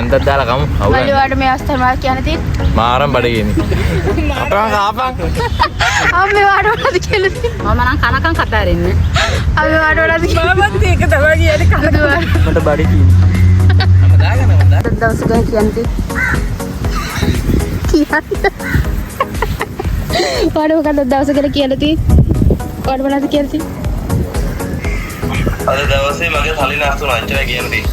අන්තත් දාලා කමු. මල්ලි වාට මේ අවස්ථාවේ මාත් කියන්න තියෙන්නේ. මාරම් බඩගිනි. අපරන් කාපන්. අපි වාට වලද කියලා තියෙන්නේ. මම නම් කනකම් කතා කරන්නේ. අපි වාට වලද මමත් ඒක තමයි කියන්නේ කනකම්. මට බඩගිනි. දාගෙන හොඳ. දවස් ගාන කියන්නේ. කියන්නේ. වාට මොකද දවස් ගාන කියලා තියෙන්නේ. වාට මොනවද කියලා තියෙන්නේ. අද දවසේ මගේ තලි නාස්තු රංචනය කියන්නේ.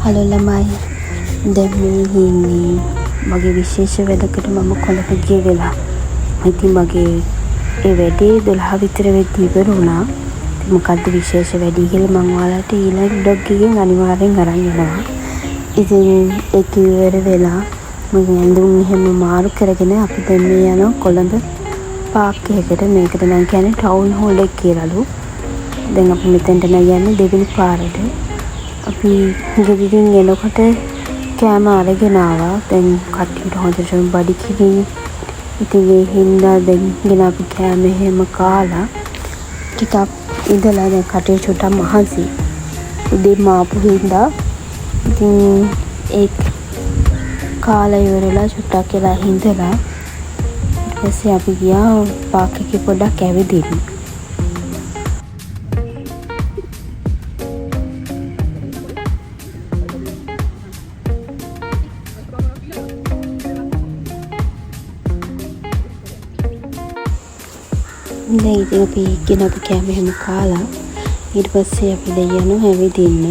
හලෝ ළමයි දැන් මේ ඉන්නේ මගේ විශේෂ වැඩකට මම කොළඹ ගිය වෙලාව. ඉතින් මගේ ඒ වැඩේ 12 විතර වෙද්දී ඉවර වුණා. ඉතින් මොකද්ද විශේෂ වැඩි කියලා මම ඔයාලට ඊළඟ බ්ලොග් එකකින් අනිවාර්යෙන් අරන් එනවා. ඉතින් ඒක ඉවර වෙලා මම ඇඳුම් එහෙම මාරු කරගෙන අපි දැන් මේ යනවා කොළඹ පාක් එකකට. මේකට නම් කියන්නේ ටවුන් හෝල් එක කියලාලු. දැන් අපි මෙතෙන්ට නම් යන්නේ දෙවෙනි පාරට. අපි ගෙදරින් එනකොට කෑම අරගෙන ආවා. දැන් කට්ටියට හොඳටම බඩ කිරි. ඉතින් ඒ හින්දා දැන් ගෙන අපි කෑම එහෙම කාලා ටිකක් ඉඳලා දැන් කටේ චුට්ටක් මහන්සි. උදේම ආපු හින්දා ඉතින් ඒ කාලා ඉවරලා චුට්ටක් කියලා හිඳලා ඊට පස්සේ අපි ගියා පාක් එකේ පොඩ්ඩක් ඇවිදින්න. දැන් ඉතින් අපි ගෙනපු කෑම එහෙම කාලා ඊට පස්සේ අපි දැන් යනවා ඇවිදින්න.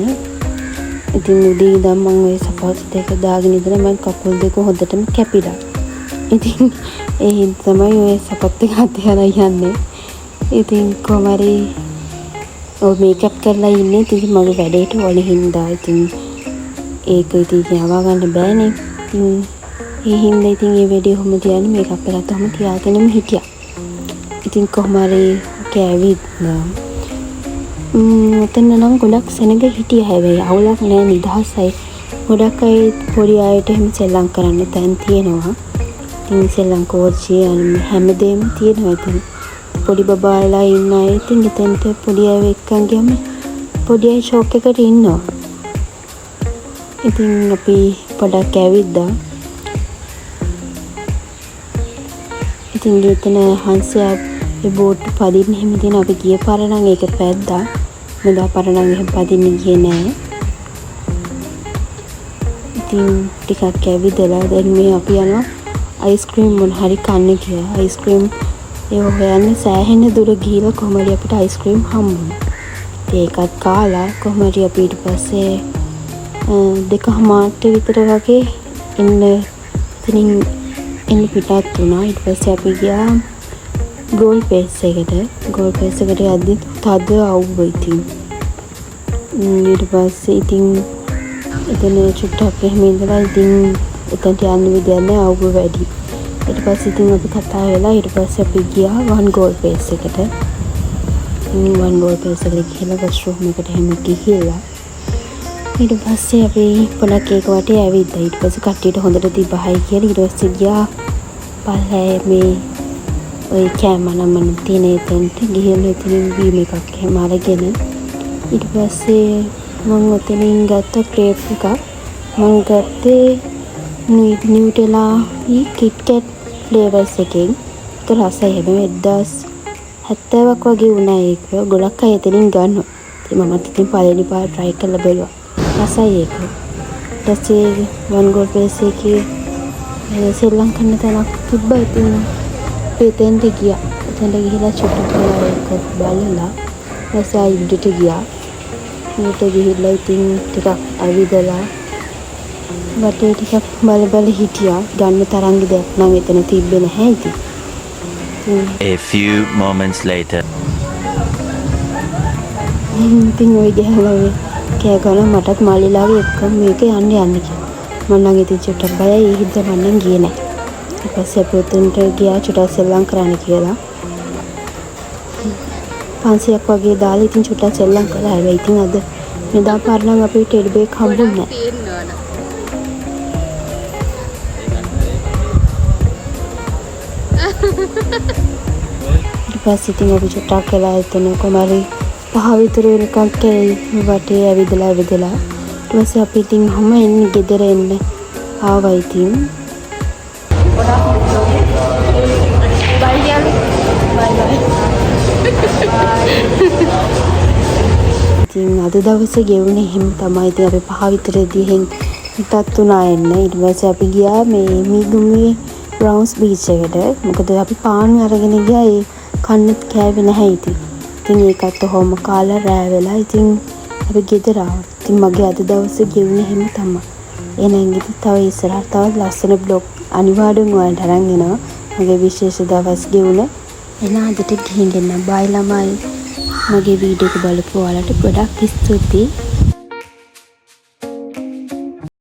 ඉතින් උදේ ඉඳන් මම ওই සපෝට් දෙක දාගෙන ඉඳලා මම කකුල් දෙක හොඳටම කැපිලා. ඉතින් ඒ හින්දා තමයි ওই සපෝට් දෙක අතහැරලා යන්නේ. ඉතින් කොහමරි ඔය මේකප් කරලා ඉන්නේ. ඉතින් මගේ වැඩේට ඕන හින්දා ඉතින් ඒක ඉතින් යවා ගන්න බෑනේ. ඉතින් ඒ හින්දා ඉතින් මේ වැඩේ කොහොමද තියන්නේ මේකප් එකත් කොහොම තියාගෙනම හිටියා. ඉතින් කොහමරි කෑවිත්නා මෙතන නම් ගොඩක් සෙනග හිටියා. හැබැයි අවුලක් නෑ නිදහසයි. ගොඩක් අය පොඩි අයට එහෙම සෙල්ලම් කරන්න තැන් තියෙනවා. ඉතින් සෙල්ලම් කෝච්චි හැමදේම තියෙනවා. ඉතින් පොඩි බබාලා ඉන්න අය ඉතින් එතනට පොඩි අය එක්කන් ගියම පොඩි අය ෂොක් එකට ඉන්නවා. ඉතින් අපි පොඩක් ඇවිද්දා. ඉතින් එතන හංසයා ඒ බෝට් පදින්න හැම දින අපි ගිය පාර නම් ඒක පැද්දා. මෙදා පාර නම් එහෙම පදින්න ගියේ නෑ. ඉතින් ටිකක් ඇවිදලා දැන් මේ අපි යනවා අයිස්ක්‍රීම් මොන හරි කන්න කියලා. අයිස්ක්‍රීම් ඒ හොයන්න සෑහෙන දුර ගිහලා කොහමද අපිට අයිස්ක්‍රීම් හම්බුනේ. ඒකත් කාලා කොහමද අපි ඊට පස්සේ 2:00 විතර වගේ එතනින් පිටත් වුණා. ඊට පස්සේ අපි ගියා ගෝල් පේස් එකට. ගෝල් පේස් එකට යද්දි තද අවුව ඉතින්. ඊට පස්සේ ඉතින් එතන චුට්ටක් එහෙම ඉඳලා ඉතින් එතනට යන්න විදියක් නැහැ අවුව වැඩි. ඊට පස්සේ ඉතින් අපි කතා වෙලා ඊට පස්සේ අපි ගියා වන් ගෝල් පේස් එකට. වන් ගෝල් පේස් එකට ගිහලා වොෂ්රූම් එකට එහෙම ගිහිල්ලා ඊට පස්සේ අපි පොඩක් ඒක වටේ ඇවිද්දා. ඊට පස්සේ කට්ටියට හොඳට තිබහයි කියලා ඊට පස්සේ ගියා පල්ලේ මේ ඔය කෑම නමන තියෙන එතනට ගිහිල්ලා එතනින් බීම එකක් එහෙම අරගෙන ඊට පස්සේ මම ඔතනින් ගත්ත ක්‍රේප් එකක්. මම ගත්තේ නියුටෙලා කිට්කැට් ෆ්ලේවර්ස් එකෙන්. ඒක රසයි හැබැයි 70ක් වගේ වුණා ඒක. ගොඩක් අය එතනින් ගන්නවා. ඉතින් මමත් ඉතින් පළවෙනි පාර try කරලා බලුවා. රසයි ඒක. ඊට පස්සේ වන් ගෝල් පේස් එකේ සෙල්ලම් කරන තැනක් තිබ්බා. ඉතින් එතෙන්ට ගියා. එතෙන්ට ගිහිලා චුට්ටක් වෙලා ඒක බලලා ඊපස්සේ ආයෙ ඉඳට ගියා. ඊට ගිහිල්ලා ඉතින් ටිකක් ඇවිදලා වටේ ටිකක් බල හිටියා. ගන්න තරම් දෙයක් නම් එතන තිබ්බේ නැහැ ඉතින්. A few moments later. ඉතින් ওই ගහලා කෑ ගාලා මටත් මල්ලිලාගේ එක්ක මේක යන්න කියලා. මම නම් ඉතින් චුට්ටක් බයයි ඒ හින්දා මම නම් ගියේ නැහැ. ඊට පස්සේ අපි උතුන්ට ගියා චුට්ටක් සෙල්ලම් කරන්න කියලා. 500ක් වගේ දාලා ඉතින් චුට්ටක් සෙල්ලම් කරා. හැබැයි ඉතින් අද මෙදා පාර නම් අපිට ටෙඩි බේක් හම්බුන්නේ නැහැ. ඊට පස්සේ ඉතින් අපි චුට්ටක් වෙලා එතන කොමාරි 5 විතර වෙනකන් වටේ ඇවිදලා ඊට පස්සේ අපි ඉතින් හැම එන්නේ ගෙදර එන්න ආවා ඉතින්. ඉතින් අද දවසේ ගෙවුනේ හිම තමයි. ඉතින් අපි 5 විතරදී හෙන් හිටත් තුනා එන්න. ඊට පස්සේ අපි ගියා මේ මීගමුවේ බ්‍රවුන්ස් බීච් එකට. මොකද අපි පාන් අරගෙන ගියා ඒ කන්නත් කෑවේ නැහැ ඉතින්. ඉතින් ඒකත් ඔහොම කාලා රෑ වෙලා ඉතින් අපි ගෙදර ආවා. ඉතින් මගේ අද දවසේ ගෙවුනේ හිම තමයි. එහෙනම් ඉතින් තව ඉස්සරහට තව ලස්සන බ්ලොග් අනිවාර්යෙන් ඔයාලට අරන් එනවා. මගේ විශේෂ දවස් ගෙවුන. එහෙනම් අදට ගිහින් එන්න. බයි ළමයි. මගේ වීඩියෝ එක බලපු ඔයාලට ගොඩක් ස්තුතියි.